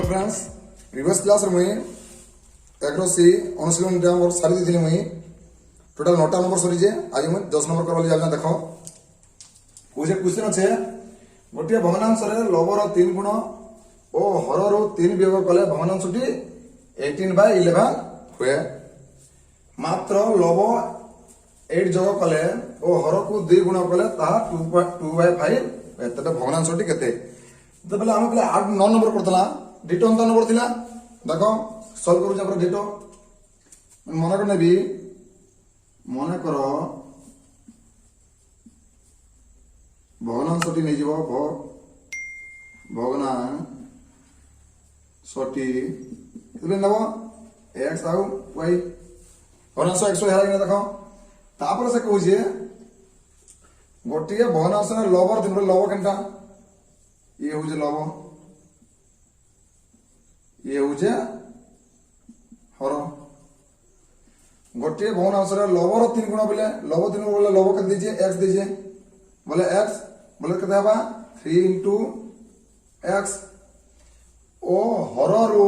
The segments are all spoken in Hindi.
फ्रेंड्स प्रीवियस क्लास रे मुई एग्रोसी अनुशीलन मोर सारी देथिली मुई टोटल 9टा नंबर सरी जे आज मुई 10 नंबर करबली जाबना देखो पूजे क्वेश्चन আছে गोटे भग्नांश रे लवर 3 गुण ओ हर रो 3 वियोग कले भग्नांशटी 18/11 हुए मात्र लव 8 जोग कले ओ हर को 2 गुण कले ता 2/5 एतटे भग्नांशटी केते तो पहले आम पहले 9 नंबर करतला डिटो अंत नंबर थिला देखो सॉल्व करू जबर डिटो मन कर नेबी मन करो भग्नांशटी नै जीवो भग्नांशटी इबे नबो x आउ y भग्नांश x हेला कि देखो तापर से कहू जे गोटिए भग्नांश रे लवर दिन लव केनटा ये हो जे लव ये हो जे हर गोटे भग्नांश रे लवर 3 गुण बोले लव 3 गुण बोले लव के दीजिए x दीजिए बोले x बोले केते हबा 3 into x ओ हर रो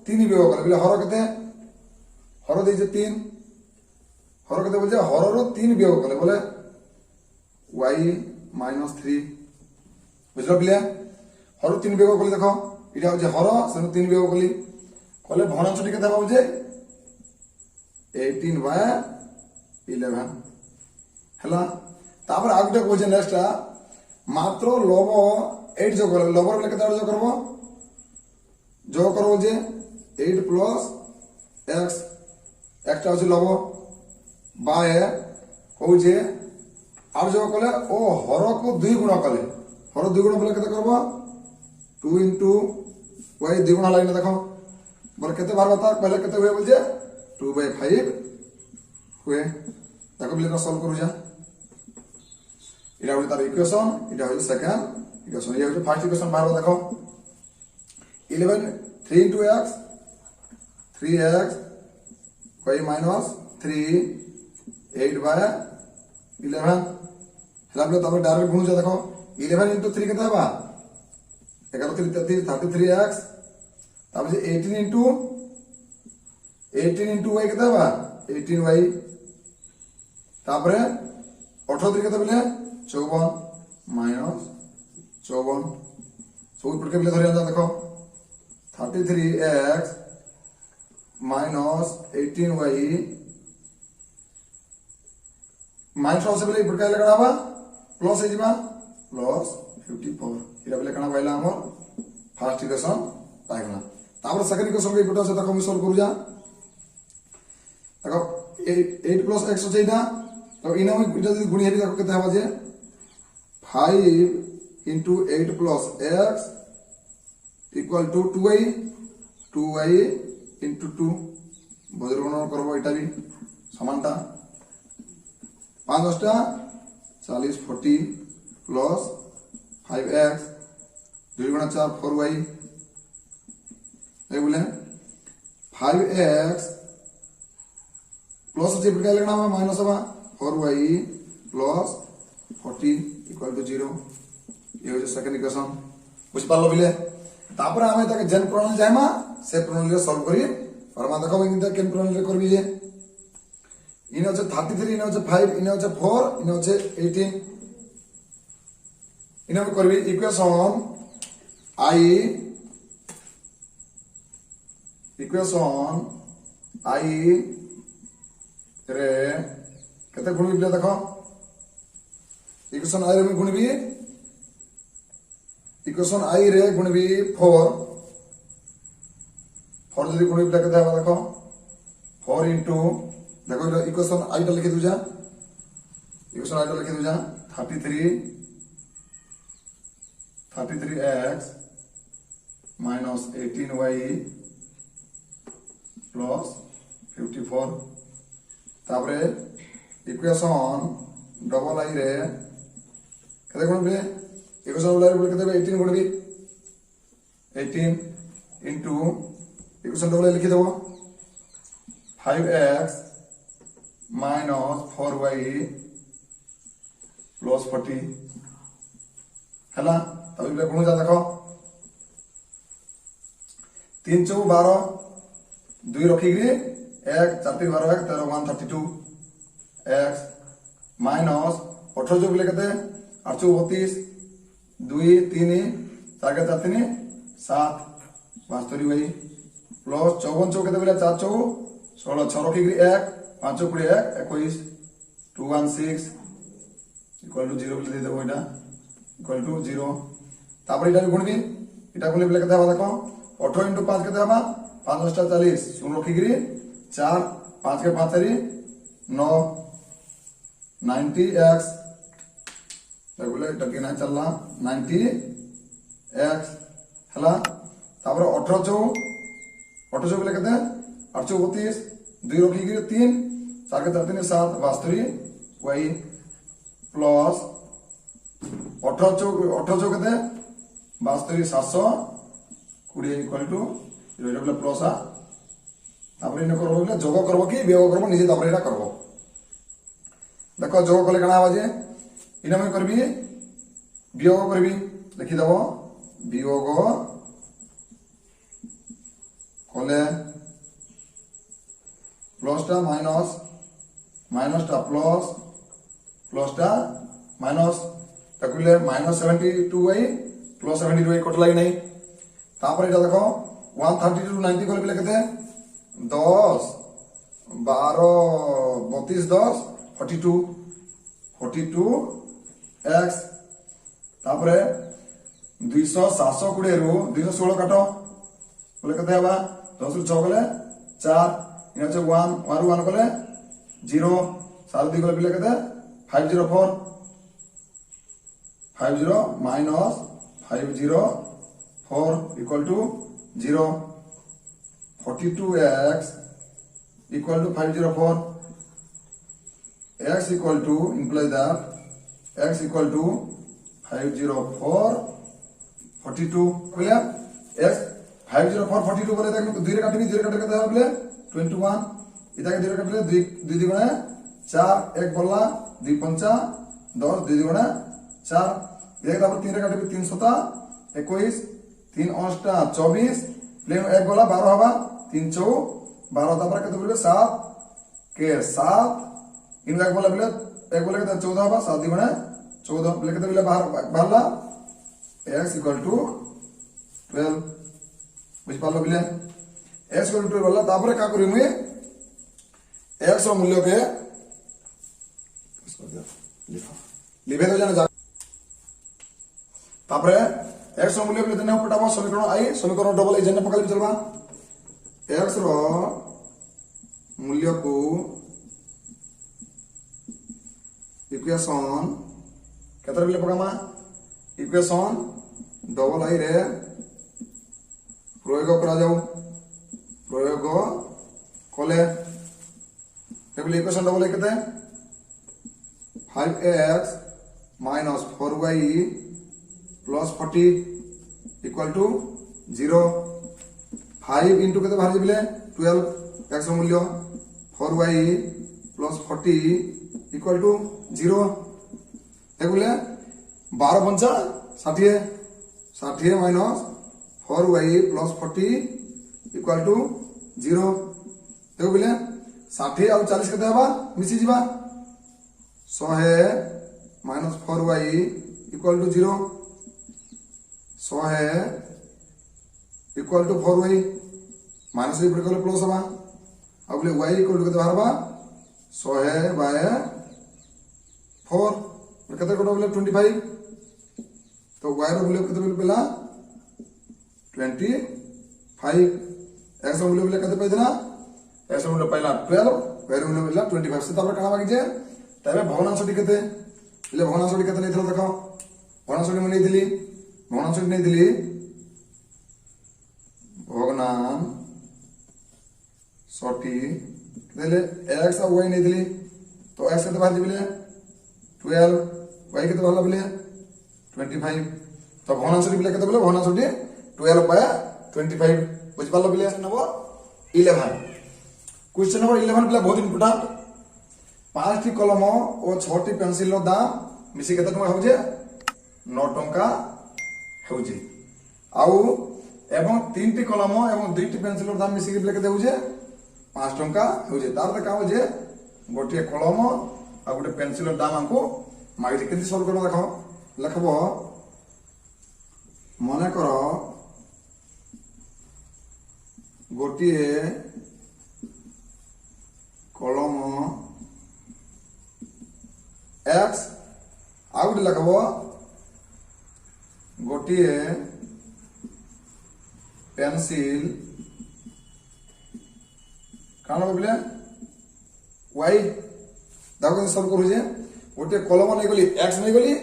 3 वियोग करे बोले हर केते हर दीजिए 3 हर केते बोले हर रो 3 वियोग करे बोले y - 3 बुझलो बिले हर 3 वियोग कले देखो इटा हो जे हर से 3 वियोग कली कले भग्नांशटी केते हबा जे 18/11 हला तापर आगटे क्वेश्चन नेक्स्ट मात्र लव 8 जो करे लवर बोले केते जो करबो जो करबो जे 8 plus x एक्स्ट्रा हो जे लव बाय हो जे अब जो कले ओ हर को 2 गुण कले हर 2 गुण बोले केते करबो 2 into y 2 गुण लाइन देखो बोले केते बार बता पहले केते हुए बोल जे 2/5 हुए देखो बिले सॉल्व करू जा इटा हो तार इक्वेशन इटा हो सेकंड इक्वेशन ये हो फर्स्ट इक्वेशन बाहर देखो 11 3 into x 3x y - 3 8/11 हला बोले तब डायरेक्ट गुण जा देखो 11 into 3 केते हबा 11 3 33x तब जे 18 into y केते हबा 18y तापरे 18 3 केते बोले 54 - 54 सब ऊपर के बोले धरि जा देखो 33x - 18y माइनस से बोले ऊपर का लगना हबा प्लस हे जिबा प्लस 54 इरा बोले कना पाइला हमर फर्स्ट इक्वेशन पाइगला तापर सेकंड इक्वेशन के इपटा से देखो हम सॉल्व करू जा देखो 8 plus x हो जाइना तो इना में इटा जदी गुणी हेबी देखो केते हबा जे 5 into 8 plus x equal to 2y into 2 buzzer गुणन करबो इटा भी समानता 5 10 40 40 plus 5x 2 गुणा 4 4y ए बोले 5x प्लस जे प्रकार लिखना है माइनस हवा 4y plus 40 equal to 0 ये हो जे सेकंड इक्वेशन बुझ पालो बिले तापर हमें तक जन प्रणाली जायमा से प्रणाली रे सॉल्व करी और मा देखो इनता केन प्रणाली रे करबी जे इने हो 33 इने हो 5 इने हो 4 इने हो 18 इने हम करबी इक्वेशन i रे केते गुण बिले देखो इक्वेशन i रे गुण भी इक्वेशन i रे गुण भी 4 जदी गुण बिले केते हबा देखो 4 into देखो इक्वेशन i टा लिखि दु जा इक्वेशन i टा लिखि दु जा 33x - 18y plus 54 तापरे इक्वेशन डबल i रे केते गुण बे इक्वेशन डबल i रे केते 18 गुण भी 18 into इक्वेशन डबल i लिखि देबो 5x - 4y plus 40 हला तब गुण जा देखो 3 चौ 12 2 रखिकी 1 4 3 12 1 13 132 x माइनस 18 चौ बोले केते 8 चौ 32 2 3 4 4 3 7 72 भाई प्लस 54 चौ केते बोले 4 चौ 16 6 रखिकी 1 5 चौ 20 21 216 इक्वल टू 0 बोले दे देबो एटा इक्वल टू 0 तापर एटा गुणबी एटा गुणले बोले केते हबा देखो 18 * 5 केते हबा 5 * 40 शून्य रखिकी 4 5 के 5 4 9 90x बोले एटा के ना चलला 90x हला तापर 18 चौ बोले केते 8 चौ 32 2 रखिकी 3 4 के 3 7 72 वही प्लस 18 चौ केते 72 720 इक्वल टू 0 बोले प्लस आ तापर इन करबो बोले जोग करबो कि वियोग करबो निजे तापर एटा करबो देखो जोग कले कना आवाजे इना मैं करबी वियोग करबी लिखि दबो वियोग कले प्लस टा माइनस माइनस टा प्लस टा माइनस तकुले minus 72y plus 72y cut लागि नहीं तापर एटा देखो 132 टू 90 कोले बिले केते 10 12 32 10 42 x तापर 200 720 रु 216 काटो बोले केते हबा 10 रु 6 कोले 4 इना छ 1 1 1 कोले 0 7 2 कोले बिले केते 504 50 minus 504 equal to 0 42x equal to 504 x equal to implies that x equal to 504 42 बोले x 504 42 बोले देखो 2 रे काटबी 2 रे काटे केते बोले 21 इता के 2 रे काटले 2 2 गुणे 4 1 बोला 2 5 10 2 गुणे 4 इता तापर 3 रे काटबी 3 7 21 3 8 24 प्लेन 1 बोला 12 हवा 3 चौ 12 तापर केते बोले 7 के 7 इन बोला बोले 1 बोले केते 14 हवा 7 गुणे 14 बोले केते बोले बाहरला x इक्वल टू 12 बुझ पालो बोले x इक्वल टू 12 बोला तापर का करी मुई x रो मूल्य के लिखे दो जाने तापर x रो मूल्य के देने पटाबो समीकरण आई समीकरण डबल ए जने पकड़ चलबा x रो मूल्य को इक्वेशन केतर बिले पकामा इक्वेशन डबल आई रे प्रयोग करा जाऊ प्रयोग कले एबले इक्वेशन डबल केते 5x minus 4y plus 40 equal to 0 5 into केते बाहर जिबले 12 x रो मूल्य 4y plus 40 equal to 0 एबले 12 पंचा 60 60 minus 4y plus 40 equal to 0 एबले 60 और 40 केते हबा मिसी जिबा 100 minus 4y equal to 0 100 equal to 4y minus y पर प्लस हवा अब बोले y equal to केते बाहरबा 100 by 4 केते कोड बोले 25 तो y रो मूल्य केते बोले पहला 25 x रो मूल्य बोले केते पैदना x रो मूल्य पहला 12 y रो मूल्य पहला 25 से तापर काना बाकी जे तबे भग्नांशटी केते ले भग्नांशटी केते नै देखो भग्नांशटी मैं नै भग्नांशटी नै भग्नांशटी केते x और y नै तो x केते बाहर दिले 12 y केते बाहर बोले 25 तो भग्नांशटी बोले केते बोले भग्नांशटी 12 by 25 बुझ पालो बोले नंबर 11 क्वेश्चन नंबर 11 बोले बहुत इंपोर्टेंट 5टी कलम और 6टी पेंसिल रो दाम मिसी केते टका होजे 9 टका होजे आउ एवं 3टी कलम एवं 2टी पेंसिल दाम मिसिक केते होजे 5 टंका होजे तार का होजे गोटे कलम आ गोटे पेंसिल दाम हमको मागिजे केते सॉल्व करबो देखो लिखबो मने करो गोटे कलम x आ गोटे लिखबो गोटे पेंसिल कान बोले y देखो सब करू जे गोटे कलम नहीं गली x नहीं गली आ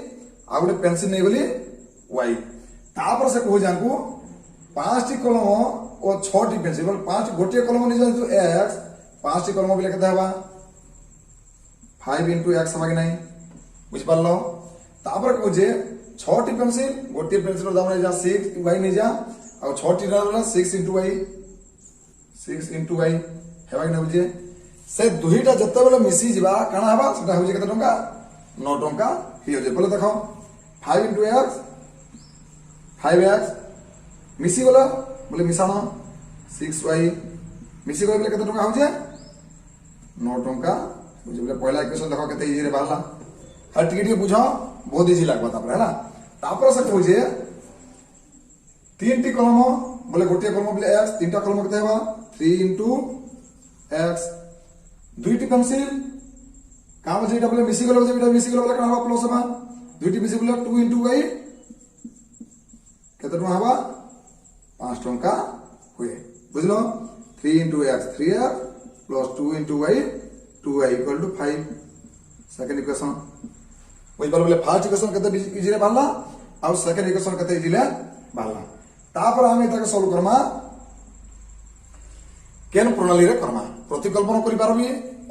गोटे पेंसिल नहीं गली y तापर से कहू जानकू 5टी कलम और 6टी पेंसिल बोल 5 गोटे कलम नहीं जानतु x 5टी कलम बोले केते हवा 5 * x हवा कि नहीं बुझ पारलो तापर कहू जे 6टी पेंसिल गोटे पेंसिल दाम नहीं जा 6 y नहीं जा और 6टी रहला 6 * y 6 * y हेबा कि नहीं बुझे से दुहीटा जत्ते बेले मिसी जिबा काना हबा सेटा होजे केते टंका 9 टंका ही होजे बोले देखो 5 * x 5x मिसी गला बोले मिसानो 6y मिसी गला बोले केते टंका होजे 9 टंका बुझे बोले पहला इक्वेशन देखो केते इजी रे बाहरला हर टिके बुझो बहुत इजी लागबा तापर हैला तापर से कहू जे 3टी कलम बोले गोटे कलम बोले x 3टा कलम केते हबा 3 * x 2टी पेंसिल काम जेटा बोले मिसी गला जेटा मिसी गला बोले काना हबा प्लस हबा 2टी मिसी बोले 2 * y केते टंका हबा 5 टंका हुए बुझलो 3 * x 3x plus 2 * y 2y = 5 second equation बुझ पालो बोले फर्स्ट इक्वेशन केते इजी रे बाहरला और सेकंड इक्वेशन केते इजी रे बाहरला तापर हम एटा के सॉल्व करमा केन प्रणाली रे करमा प्रतिकल्पन करि पारबी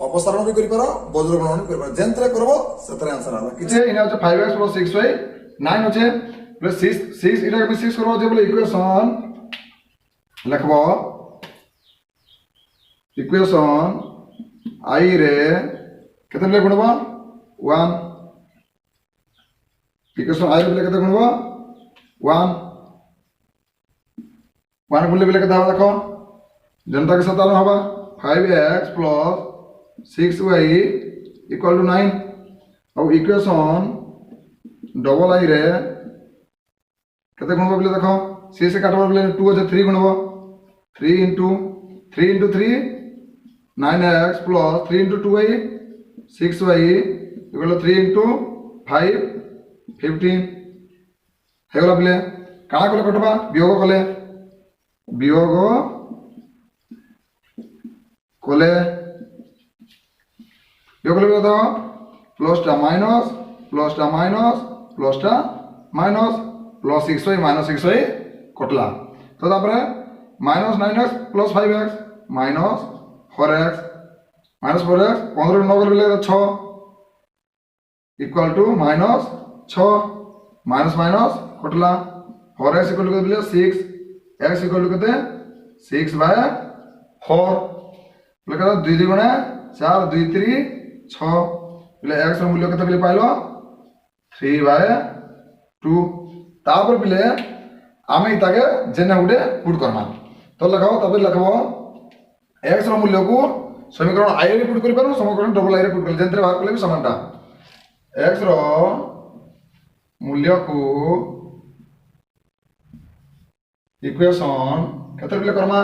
अपसारण भी करि पारो बज्र गणन करि पारो जेंतरे करबो सेतरे आंसर आबा किछे इना होचे 5x + 6y 9 होचे प्लस 6 इटा के 6 करबो जे बोले इक्वेशन लिखबो इक्वेशन i रे केते ले गुणबो 1 इक्वेशन i रे केते गुणबो 1 1 गुणले बेले केते हबा देखो जनता के साथ हबा 5x + 6y = 9 और इक्वेशन डबल i रे केते गुणबो बोले देखो 6 से काटबो बोले 2 से 3 गुणबो 3 * 3 * 3 9x + 3 * 2y 6y = 3 * 5 15 हेगला बोले काना कोले कटबा वियोग कोले देखो प्लस टा माइनस प्लस टा माइनस प्लस 6y कटला तो तापर -9x + 5x -4x 4x 15 9 गले 6 equal to -6 minus catla 4x = बोले 6 x = केते 6/4 बोले केते 2 * 4 2 3 6 बोले x ର मूल्य केते बोले पाइलो 3/2 तापर बोले आमे इताके जेने उडे पुट करना तो लगाओ तबे लगाओ x ର मूल्य को समीकरण i रे पुट करि पारो समीकरण डबल i रे पुट कर जेंतरे बाहर करले भी समानटा x ର मूल्य को इक्वेशन केते बोले करमा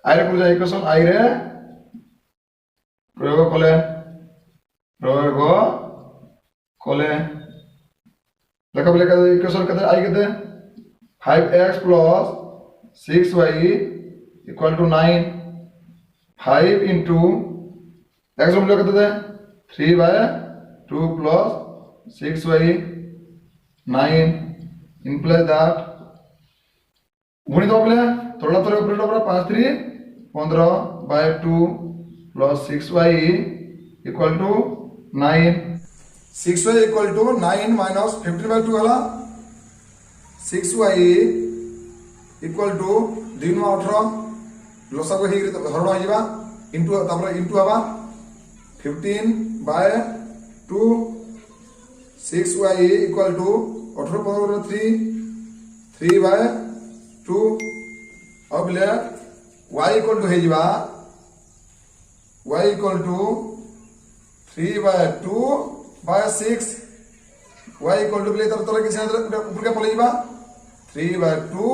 i रे पुट जा इक्वेशन i रे प्रयोग देखो बोले केते इक्वेशन केते i केते 5x + 6y = 9 5 into x ର मूल्य केते दे 3/2 plus 6y 9 implies that गुणित बोले थोड़ा थोड़ा ऑपरेटर पर 5 3 15/2 plus 6y equal to 9 6y equal to 9 minus 15/2 हला 6y equal to 2 नु 18 लसा को हेगरी हरण हो जिबा इनटू तापर इनटू हबा 15/2 6y equal to 18 + 3 3/2 अब बोले y इक्वल टू हेजिबा y equal to 3/2/6 y equal to बोले तले किसी ऊपर के पलेइबा 3/2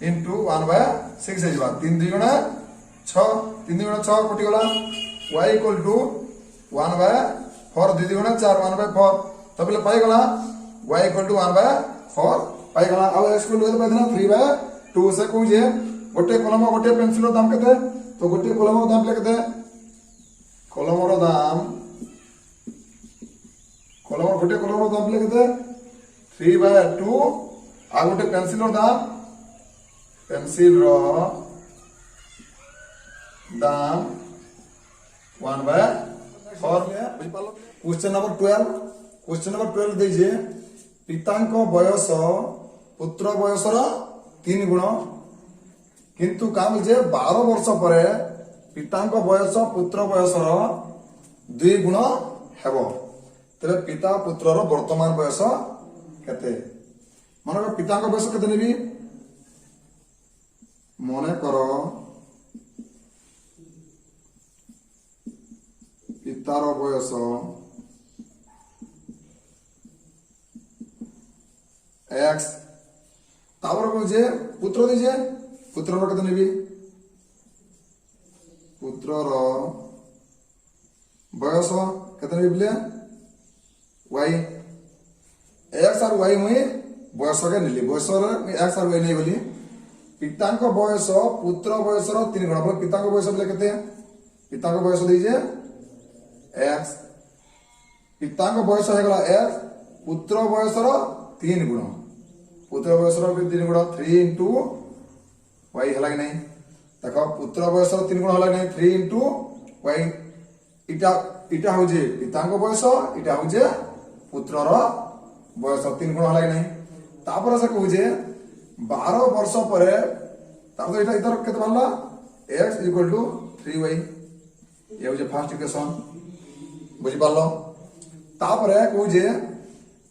into 1/6 हेजिबा 3 2 गुणा 6 3 2 गुणा 6 कटि गला y इक्वल टू 1/4 2 2 गुणा 4 1/4 तो बोले पाई गला y इक्वल टू 1/4 पाई गला अब x इक्वल टू तो पाइना 3/2 से कोइ जे गोटे कलम गोटे पेंसिल दाम केते तो गोटे कलम दाम केते कलम रो दाम कलम गोटे कलम रो दाम केते 3/2 आ गोटे पेंसिल रो दाम दाम 1/4 क्वेश्चन नंबर 12 दीजिए पितांक बयस पुत्र बयसर 3 गुण किंतु काम जे 12 वर्ष पर पितांक बयस पुत्र बयसर 2 गुण हेबो तबे पिता पुत्रर वर्तमान बयस केते मन पितांक बयस केते नेबी मन करो पितार बयस x तापर को जे पुत्र दीजिए पुत्र रो केते नेबी पुत्र रो बयस केते नेबी बिले y x और y मुई बयस के नेली बयस रे x और y नै बोली पितांक बयस पुत्र बयस रो 3 गुण बोले पितांक बयस बोले केते पितांक बयस दीजिए x पितांक बयस हे गला x पुत्र बयस रो 3 गुण पुत्र बयस रो 3 गुण 3 into y हला कि नहीं देखो पुत्र बयस रो 3 गुण हला कि नहीं 3 into y इटा हो जे पितांक बयस इटा हो जे पुत्र रो बयस 3 गुण हला कि नहीं तापर से कहू जे 12 वर्ष पर तार तो इटा इधर केते बनला x इक्वल टू 3y ये हो जे फर्स्ट इक्वेशन बुझी पालो तापरे कहू जे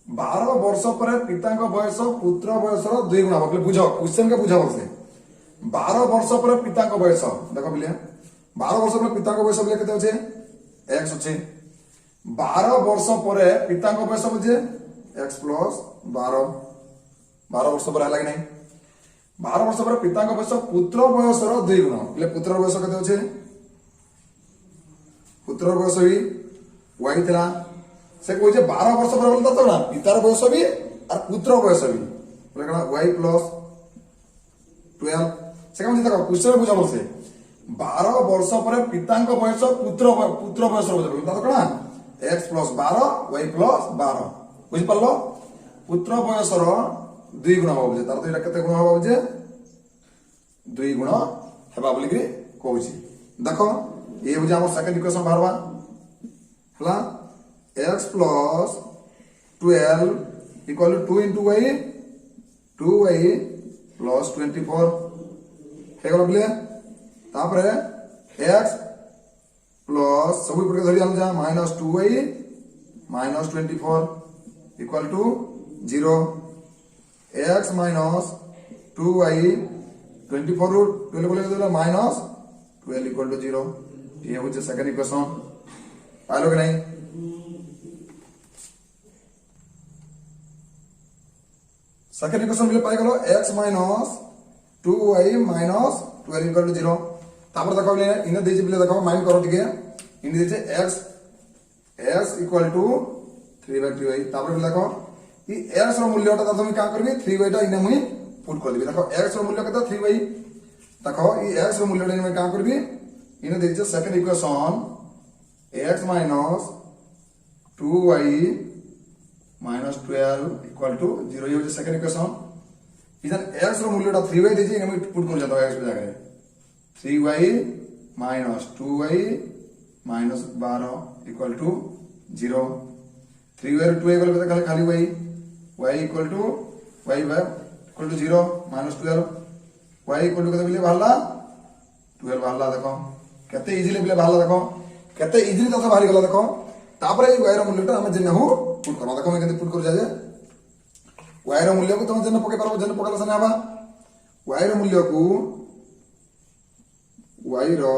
12 वर्ष पर पितांक बयस पुत्र बयस 2 गुण मतलब बुझो क्वेश्चन के बुझो से 12 वर्ष पर पितांक बयस देखो बिले 12 वर्ष पर पितांक बयस बिले केते होचे x होचे 12 वर्ष पर पितांक बयस बुझे x प्लस 12 वर्ष पर हला कि नहीं 12 वर्ष पर पितांक बयस पुत्र बयस 2 गुण बिले पुत्र बयस केते होचे पुत्र बयस भी y थिला से कोइ जे 12 वर्ष पर बोलता तो ना पितार बयस भी और पुत्र बयस भी बोले कना y प्लस 12 से कम जे देखो क्वेश्चन बुझाबो से 12 वर्ष पर पितांक बयस पुत्र बयस बोलता तो कना x प्लस 12 y प्लस 12 बुझि पल्लो पुत्र बयस रो 2 गुण हो जे तार तो एटा केते गुण हो जे 2 गुण हेबा बोली कि कहूची देखो ये हो जे हमर सेकंड इक्वेशन बाहरवा हला x plus 12 equal to 2 into y 2y plus 24 हे गला बोले तापरे x plus सब ऊपर के धरि हम जा -2y -24 equal to 0 x minus 2y 24 ରୁ 12 बोले तो -12 equal to 0 ये हो जे सेकंड इक्वेशन पालो कि नहीं सेकंड इक्वेशन मिले पाई गलो x minus 2y minus 12 equal to 0 तापर देखो ले इने देजे बिले देखो माइंड करो ठीक है इने देजे x equal to 3/2y तापर बिले देखो ई x रो मूल्यटा तुम का करबी 3y टा इने मुई पुट कर देबी देखो x रो मूल्य केता 3y देखो ई x रो मूल्यटा इने का करबी इने देजे second equation x minus 2y minus 12 equal to 0 ये हो सेकंड इक्वेशन इधर x रो मूल्यटा 3y देजे इने पुट कर जाता है x पे जाकर 3y minus 2y minus 12 equal to 0 3y row 2y बोले तो खाली y equal to y equal to 0 minus 12 y equal to केते बिले बाहरला 12 बाहरला देखो केते इजीली बिले बाहरला देखो केते इजीली तो बाहर गला देखो तापर ए y रो मूल्यटा हम जेने हो पुट करबा देखो मैं केते पुट कर जाजे y रो मूल्य को तुम जेने पके परबो जेने पकला सने आबा y रो मूल्य को y रो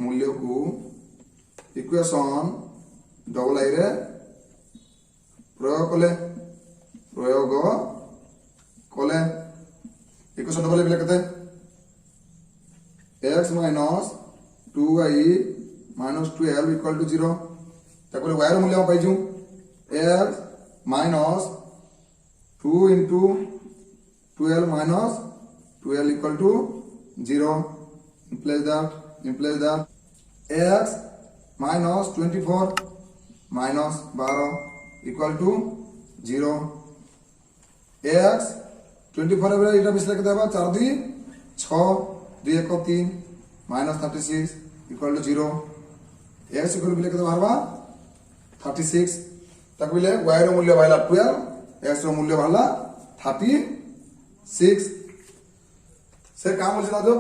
मूल्य को इक्वेशन डबल आई रे प्रयोग कले इक्वेशन डबल आई केते x minus 2y minus 12 equal to 0 ताको y रो मूल्य पाइजु x minus 2 into 12 minus 12 equal to 0 implies that x minus 24 minus 12 equal to 0 x 24 एबे इटा बिस्तार के देबा 4 2 6 2 1 3 minus 36 equal to 0 x equal बिले के बाहरबा 36 तक बिले y रो मूल्य बाहला 12 x रो मूल्य बाहला 36 से काम बोलछ जो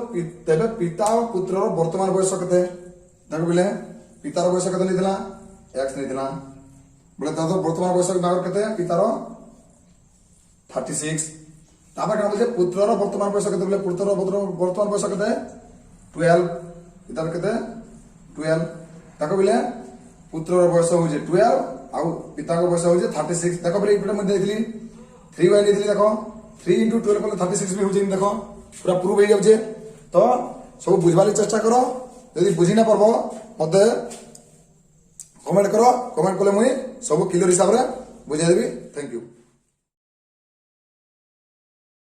तेबे पिता और पुत्र रो वर्तमान बयस कते देखो बिले पिता रो बयस कते निथिला x निथिला बोले दादो वर्तमान बयस नागर कते पिता रो 36 ताबा काम बोलछ पुत्र रो वर्तमान बयस कते बोले पुत्र रो वर्तमान बयस कते 12 पिता रो कते 12 ताको बिले पुत्र रो बयस हो जे 12 आ पिता को बयस हो जे 36 देखो बिले इपटे में देखली 3y लेथिली देखो 3 into 12 को 36 भी हो जे देखो पूरा प्रूव हो जाउछे तो सब बुझबाली चेष्टा करो यदि बुझी ना परबो मते कमेंट करो कमेंट कले मुई सब क्लियर हिसाब रे बुझाई देबी थैंक यू।